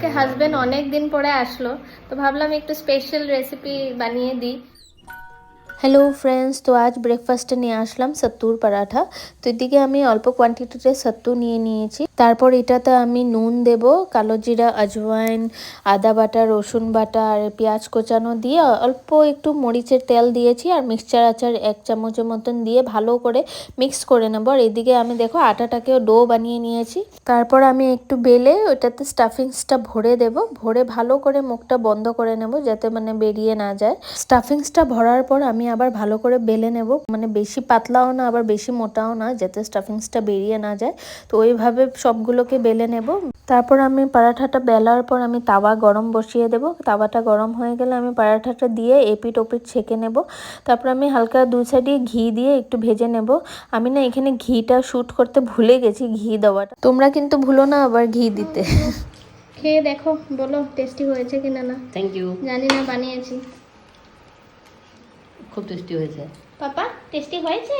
আজকে হাজবেন্ড অনেক দিন পরে আসলো, তো ভাবলাম একটু স্পেশাল রেসিপি বানিয়ে দিই। হ্যালো ফ্রেন্ডস, তো আজ ব্রেকফাস্টে নিয়ে আসলাম সত্তুর পরাঠা। তো এদিকে আমি অল্প কোয়ান্টিটিতে সত্তু নিয়ে নিয়েছি। তারপর এটাতে আমি নুন দেব, কালো জিরা, আজওয়াইন, আদা বাটা, রসুন বাটা আর পেঁয়াজ কোচানো দিয়ে অল্প একটু মরিচের তেল দিয়েছি আর মিক্সচার আচার 1 চামচের মতন দিয়ে ভালো করে মিক্স করে নেব। আর এদিকে আমি দেখো আটাটাকেও ডো বানিয়ে নিয়েছি। তারপর আমি একটু বেলে ওটাতে স্টাফিংসটা ভরে দেব, ভরে ভালো করে মুখটা বন্ধ করে নেব যাতে মানে বেরিয়ে না যায়। স্টাফিংসটা ভরার পর আমি আবার ভালো করে বেলে নেব, মানে বেশি পাতলাও না আবার বেশি মোটাও না, যাতে স্টাফিংসটা বেরিয়ে না যায়। তো ওইভাবে সবগুলোকে বেলে নেব। তারপর আমি পরাঠাটা বেলার পর আমি তাওয়া গরম বসিয়ে দেব। তাওয়াটা গরম হয়ে গেলে আমি পরাঠাটা দিয়ে এপিট ওপিট ছেঁকে নেব। তারপর আমি হালকা দু সাইডে ঘি দিয়ে একটু ভেজে নেব। আমি না এখানে ঘিটা শুট করতে ভুলে গেছি, ঘি দেওয়াটা। তোমরা কিন্তু ভুলো না আবার ঘি দিতে। খেয়ে দেখো, বলো টেস্টি হয়েছে কিনা। না থ্যাংক ইউ, জানি না, বানিয়েছি। খুব টেস্টি হয়েছে। পাপা টেস্টি হয়েছে?